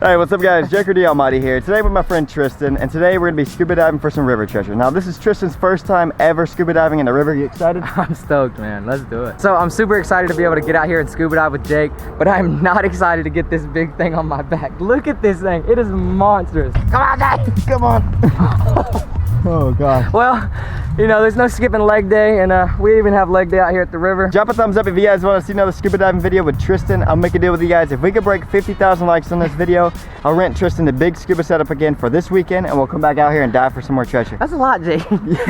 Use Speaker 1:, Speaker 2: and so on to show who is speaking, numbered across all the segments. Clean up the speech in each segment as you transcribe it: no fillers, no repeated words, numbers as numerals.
Speaker 1: Hey, what's up guys? Dallmyd here. Today with my friend Tristan, and today we're gonna be scuba diving for some river treasure. Now this is Tristan's first time ever scuba diving in the river. You excited?
Speaker 2: I'm stoked, man. Let's do it. So I'm super excited to be able to get out here and scuba dive with Jake, but I'm not excited to get this big thing on my back. Look at this thing. It is monstrous. Come on, Jake.
Speaker 1: Come on. Oh god.
Speaker 2: Well, you know, there's no skipping leg day, and we even have leg day out here at the river.
Speaker 1: Drop a thumbs up if you guys want to see another scuba diving video with Tristan. I'll make a deal with you guys. If we could break 50,000 likes on this video, I'll rent Tristan the big scuba setup again for this weekend, and we'll come back out here and dive for some more treasure.
Speaker 2: That's a lot, Jake.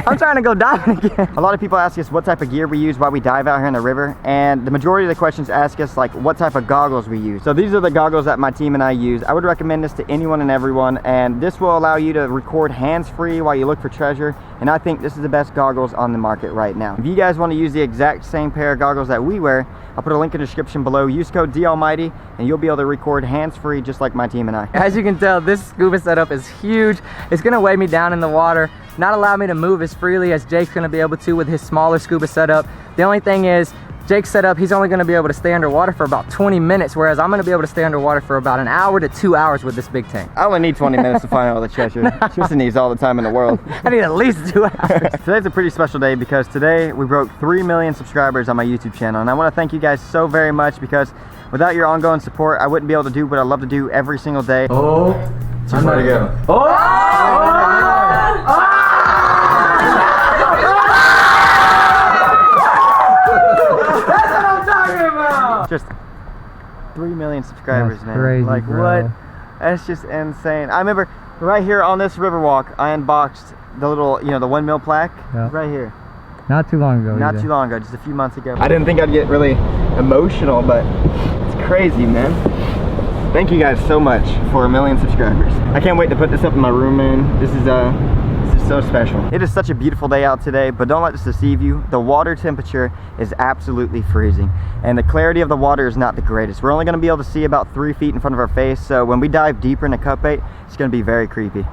Speaker 2: I'm trying to go diving again.
Speaker 1: A lot of people ask us what type of gear we use while we dive out here in the river, and the majority of the questions ask us like what type of goggles we use. So these are the goggles that my team and I use. I would recommend this to anyone and everyone, and this will allow you to record hands-free while you look for treasure, and I think this is the best goggles on the market right now. If you guys want to use the exact same pair of goggles that we wear, I'll put a link in the description below. Use code Dallmyd and you'll be able to record hands-free just like my team and I.
Speaker 2: As you can tell, this scuba setup is huge. It's gonna weigh me down in the water, not allow me to move as freely as Jake's gonna be able to with his smaller scuba setup. The only thing is, Jake's setup, he's only gonna be able to stay underwater for about 20 minutes, whereas I'm gonna be able to stay underwater for about an hour to 2 hours with this big tank.
Speaker 1: I only need 20 minutes to find all the treasure. Tristan needs all the time in the world.
Speaker 2: I need at least 2 hours.
Speaker 1: Today's a pretty special day because today we broke 3 million subscribers on my YouTube channel, and I want to thank you guys so very much because without your ongoing support, I wouldn't be able to do what I love to do every single day.
Speaker 2: Oh,
Speaker 1: too far to go. Just 3 million subscribers,
Speaker 2: that's
Speaker 1: man.
Speaker 2: crazy,
Speaker 1: like
Speaker 2: bro.
Speaker 1: what? That's just insane. I remember right here on this river walk, I unboxed the little, you know, the 1 mil plaque.
Speaker 2: Yeah.
Speaker 1: Right here.
Speaker 2: Not too long ago.
Speaker 1: Not too long ago, just a few months ago. I didn't think I'd get really emotional, but it's crazy, man. Thank you guys so much for 1 million subscribers. I can't wait to put this up in my room, man. This is so special. It is such a beautiful day out today, but don't let this deceive you. The water temperature is absolutely freezing, and the clarity of the water is not the greatest. We're only gonna be able to see about 3 feet in front of our face, so when we dive deeper into cut bait, it's gonna be very creepy.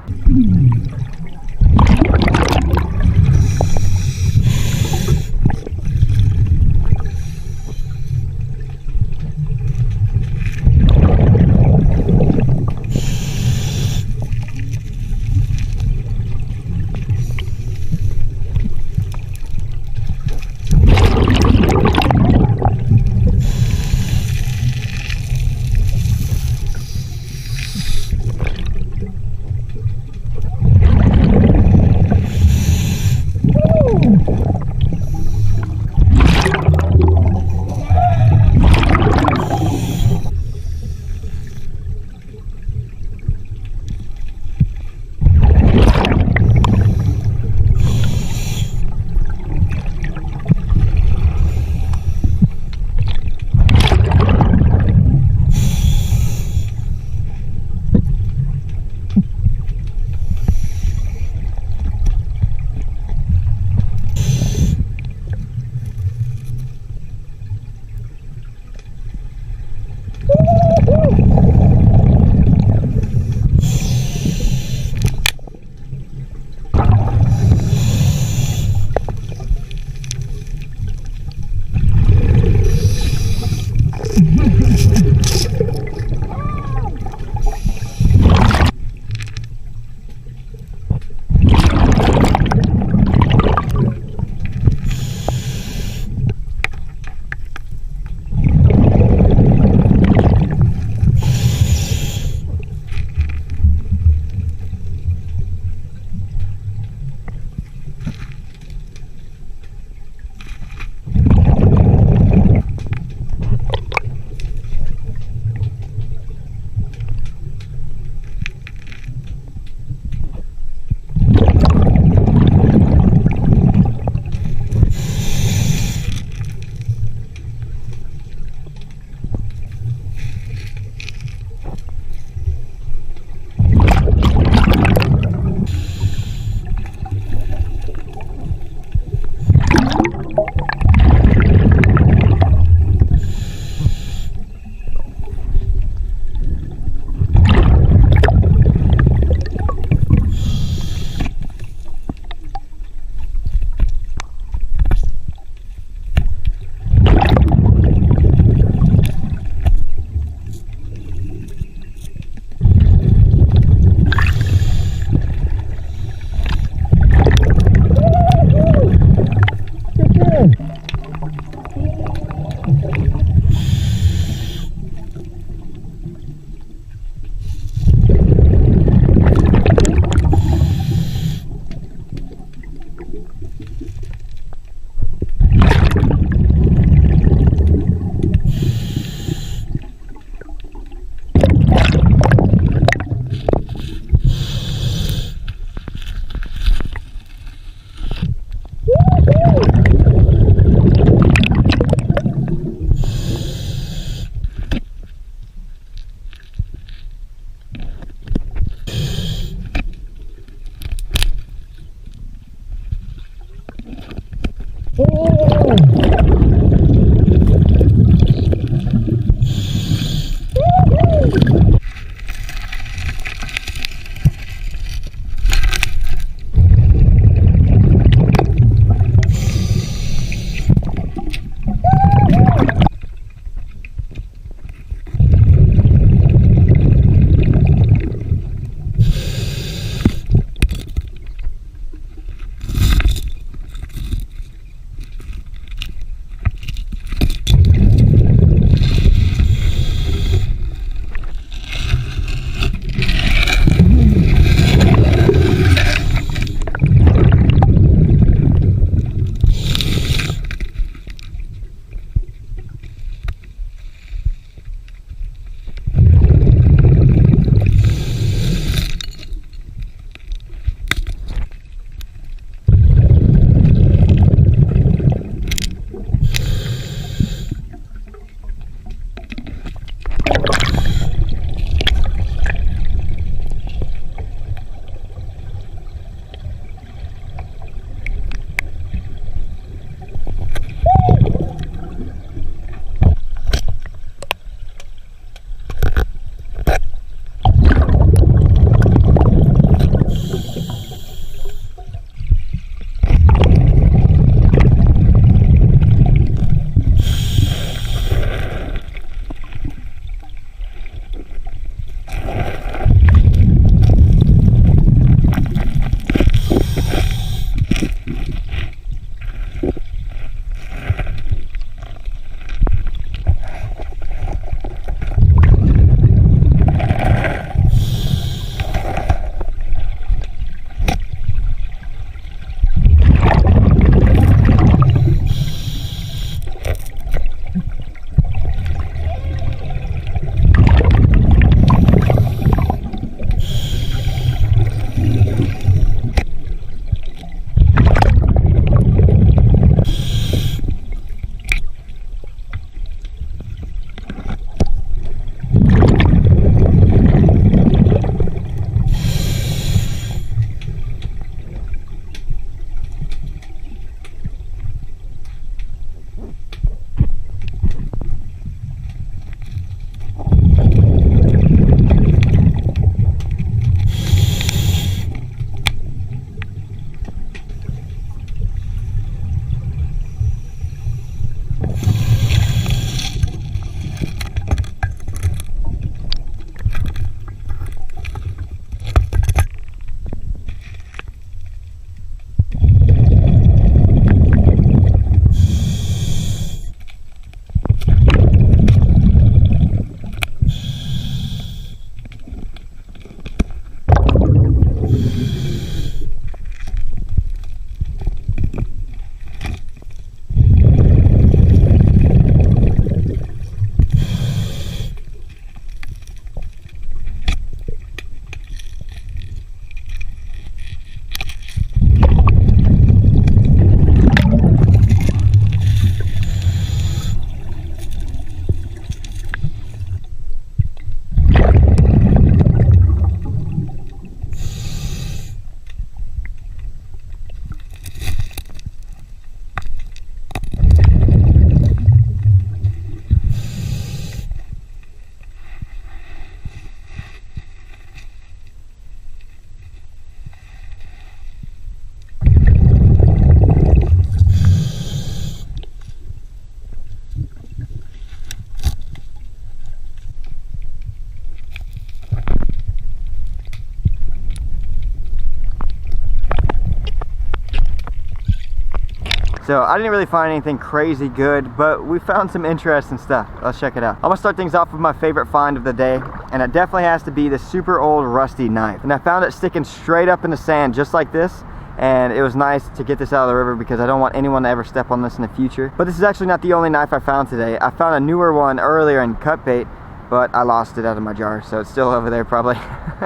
Speaker 1: So I didn't really find anything crazy good, but we found some interesting stuff. Let's check it out. I'm gonna start things off with my favorite find of the day, and it definitely has to be the super old rusty knife. And I found it sticking straight up in the sand just like this, and it was nice to get this out of the river because I don't want anyone to ever step on this in the future. But this is actually not the only knife I found today. I found a newer one earlier in cut bait, but I lost it out of my jar, so it's still over there probably.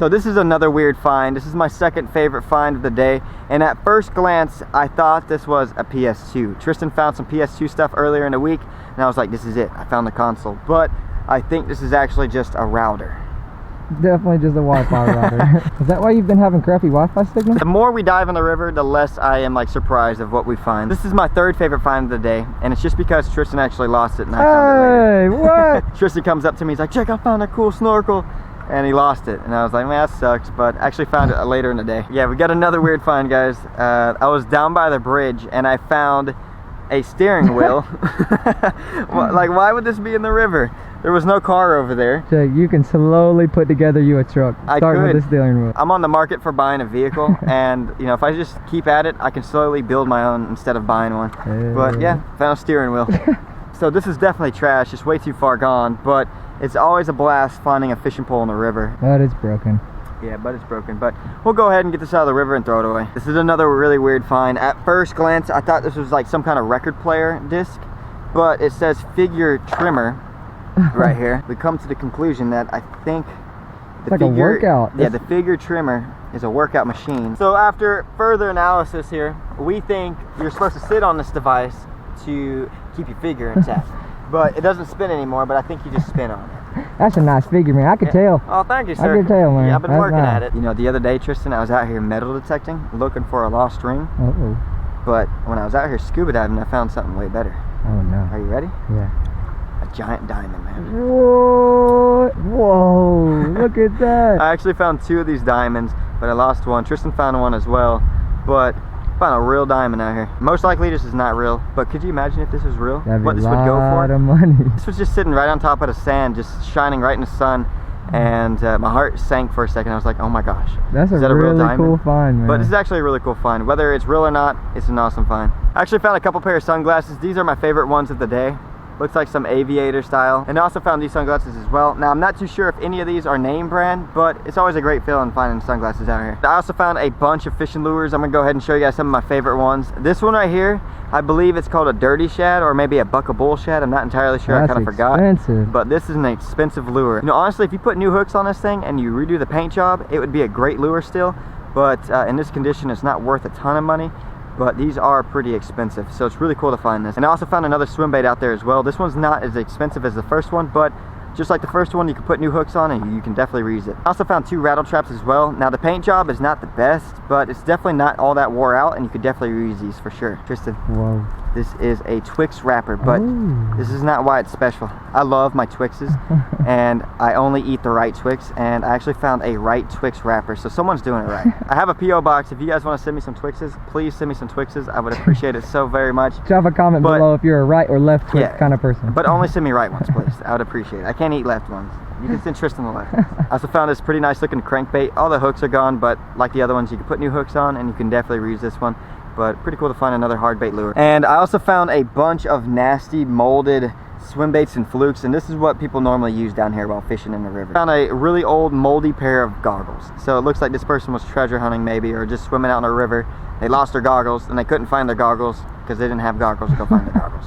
Speaker 1: So this is another weird find. This is my second favorite find of the day, and at first glance I thought this was a PS2. Tristan found some PS2 stuff earlier in the week, and I was like, this is it, I found the console. But I think this is actually just a router.
Speaker 2: Definitely just a Wi-Fi router. Is that why you've been having crappy Wi-Fi signal?
Speaker 1: The more we dive in the river, the less I am like surprised of what we find. This is my third favorite find of the day, and it's just because Tristan actually lost it and I found it later.
Speaker 2: What?
Speaker 1: Tristan comes up to me, he's like, Jake, I found a cool snorkel. And he lost it, and I was like, man, that sucks, but actually found it later in the day. Yeah, we got another weird find, guys. I was down by the bridge and I found a steering wheel. Like, why would this be in the river? There was no car over there.
Speaker 2: Jake, you can slowly put together you a truck. Start with the steering wheel.
Speaker 1: I'm on the market for buying a vehicle, and you know, if I just keep at it, I can slowly build my own instead of buying one. But yeah, found a steering wheel. So this is definitely trash, it's way too far gone, but it's always a blast finding a fishing pole in the river.
Speaker 2: But it's broken.
Speaker 1: Yeah, but it's broken. But we'll go ahead and get this out of the river and throw it away. This is another really weird find. At first glance, I thought this was like some kind of record player disc, but it says figure trimmer right here. We come to the conclusion that I think the
Speaker 2: like a workout.
Speaker 1: Yeah, the figure trimmer is a workout machine. So after further analysis here, we think you're supposed to sit on this device to keep your figure intact. But it doesn't spin anymore, but I think you just spin on it.
Speaker 2: That's a nice figure, man. I can tell.
Speaker 1: Oh, thank you, sir.
Speaker 2: I can tell, man.
Speaker 1: Yeah, I've been
Speaker 2: That's
Speaker 1: working
Speaker 2: nice.
Speaker 1: at it. You know, the other day, Tristan, I was out here metal detecting, looking for a lost ring.
Speaker 2: Uh-oh.
Speaker 1: But when I was out here scuba diving, I found something way better.
Speaker 2: Oh, no.
Speaker 1: Are you ready?
Speaker 2: Yeah.
Speaker 1: A giant diamond, man.
Speaker 2: Whoa! Whoa! Look at that.
Speaker 1: I actually found 2 of these diamonds, but I lost one. Tristan found one as well, but found a real diamond out here. Most likely this is not real, but could you imagine if this was real?
Speaker 2: That'd be
Speaker 1: what this would go for?
Speaker 2: a lot of money.
Speaker 1: This was just sitting right on top of the sand, just shining right in the sun, and my heart sank for a second. I was like, oh my gosh.
Speaker 2: That's
Speaker 1: is that
Speaker 2: a
Speaker 1: real
Speaker 2: really
Speaker 1: diamond?
Speaker 2: cool find, man.
Speaker 1: But this is actually a really cool find. Whether it's real or not, it's an awesome find. I actually found a couple pair of sunglasses. These are my favorite ones of the day. Looks like some aviator style. And I also found these sunglasses as well. Now, I'm not too sure if any of these are name brand, but it's always a great feeling finding sunglasses out here. I also found a bunch of fishing lures. I'm gonna go ahead and show you guys some of my favorite ones. This one right here, I believe it's called a dirty shad or maybe a buck of bull shad. I'm not entirely sure.
Speaker 2: That's
Speaker 1: I kind of forgot.
Speaker 2: expensive.
Speaker 1: But this is an expensive lure. You know, honestly, if you put new hooks on this thing and you redo the paint job, it would be a great lure still. But in this condition, it's not worth a ton of money. But these are pretty expensive, so it's really cool to find this. And I also found another swim bait out there as well. This one's not as expensive as the first one, but just like the first one, you can put new hooks on and you can definitely reuse it. I also found 2 rattle traps as well. Now the paint job is not the best, but it's definitely not all that wore out, and you could definitely reuse these for sure. Tristan,
Speaker 2: Whoa.
Speaker 1: this is a Twix wrapper, but this is not why it's special. I love my Twixes, and I only eat the right Twix, and I actually found a right Twix wrapper, so someone's doing it right. I have a P.O. box. If you guys want to send me some Twixes, please send me some Twixes. I would appreciate it so very much.
Speaker 2: Drop a comment below if you're a right or left Twix kind of person.
Speaker 1: But only send me right ones, please. I would appreciate it. I can't eat left ones. You can send Tristan the left ones. I also found this pretty nice looking crankbait. All the hooks are gone, but like the other ones, you can put new hooks on, and you can definitely reuse this one. But pretty cool to find another hard bait lure. And I also found a bunch of nasty molded swim baits and flukes, and this is what people normally use down here while fishing in the river. Found a really old moldy pair of goggles. So it looks like this person was treasure hunting maybe, or just swimming out in a river. They lost their goggles and they couldn't find their goggles because they didn't have goggles to go find their goggles.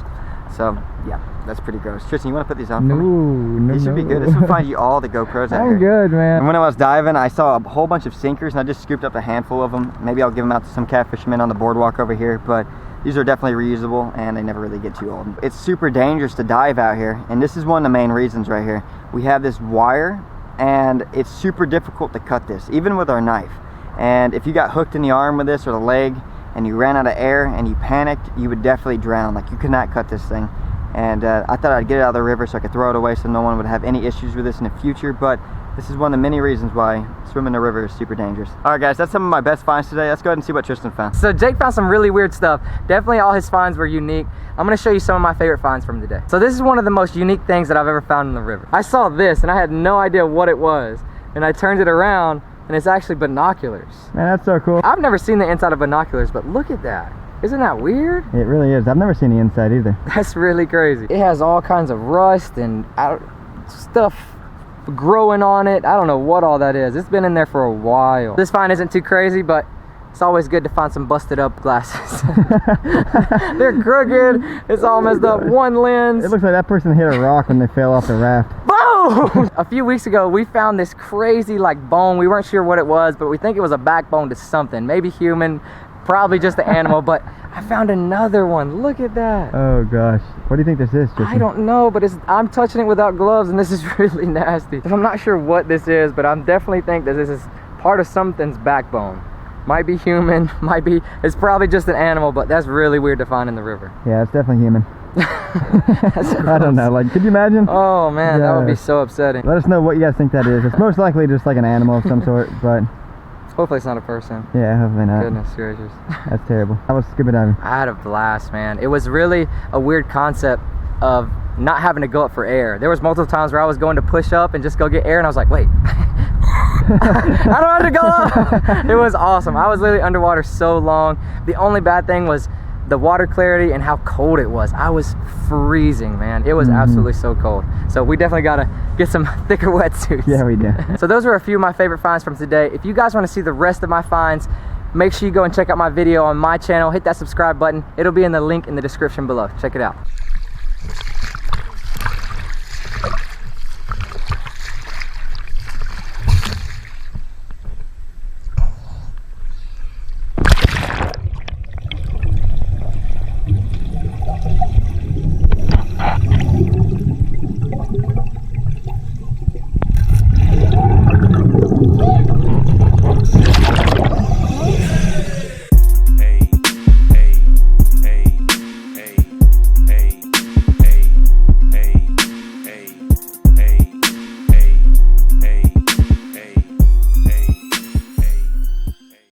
Speaker 1: So yeah, that's pretty gross. Tristan, you want to put these on for me?
Speaker 2: No,
Speaker 1: These should be good. This will find you all the GoPros out here.
Speaker 2: I'm good, man.
Speaker 1: And when I was diving, I saw a whole bunch of sinkers, and I just scooped up a handful of them. Maybe I'll give them out to some catfishermen on the boardwalk over here, but these are definitely reusable, and they never really get too old. It's super dangerous to dive out here, and this is one of the main reasons right here. We have this wire, and it's super difficult to cut this, even with our knife. And if you got hooked in the arm with this or the leg, and you ran out of air and you panicked, you would definitely drown. Like, you could not cut this thing. And I thought I'd get it out of the river so I could throw it away so no one would have any issues with this in the future, but this is one of the many reasons why swimming the river is super dangerous. Alright guys, that's some of my best finds today. Let's go ahead and see what Tristan found.
Speaker 2: So Jake found some really weird stuff. Definitely all his finds were unique. I'm gonna show you some of my favorite finds from today. So this is one of the most unique things that I've ever found in the river. I saw this and I had no idea what it was, and I turned it around and it's actually binoculars.
Speaker 1: Man, that's so cool.
Speaker 2: I've never seen the inside of binoculars, but look at that. Isn't that weird?
Speaker 1: It really is. I've never seen the inside either.
Speaker 2: That's really crazy. It has all kinds of rust and stuff growing on it. I don't know what all that is. It's been in there for a while. This find isn't too crazy, but it's always good to find some busted up glasses. They're crooked. It's all messed up. One lens.
Speaker 1: It looks like that person hit a rock when they fell off the raft.
Speaker 2: Boom! A few weeks ago, we found this crazy like bone. We weren't sure what it was, but we think it was a backbone to something. Maybe human. probably just an animal, but I found another one. Look at that.
Speaker 1: Oh gosh. What do you think this is, Tristan?
Speaker 2: I don't know, but I'm touching it without gloves, and this is really nasty. I'm not sure what this is, but I definitely think that this is part of something's backbone. Might be human, might be, it's probably just an animal, but that's really weird to find in the river.
Speaker 1: Yeah, it's definitely human. I don't know, like, could you imagine?
Speaker 2: Oh man, that would be so upsetting.
Speaker 1: Let us know what you guys think that is. It's most likely just like an animal of some sort, but
Speaker 2: hopefully it's not a person.
Speaker 1: yeah, hopefully not.
Speaker 2: Goodness gracious.
Speaker 1: That's terrible. How was scuba diving?
Speaker 2: I had a blast, man. It was really a weird concept of not having to go up for air. There was multiple times where I was going to push up and just go get air, and I was like, wait, I don't have to go up. It was awesome. I was literally underwater so long. The only bad thing was the water clarity and how cold it was. I was freezing, man. It was absolutely so cold. So we definitely gotta get some thicker wetsuits.
Speaker 1: Yeah, we do.
Speaker 2: So those were a few of my favorite finds from today. If you guys want to see the rest of my finds, make sure you go and check out my video on my channel. Hit that subscribe button. It'll be in the link in the description below. Check it out.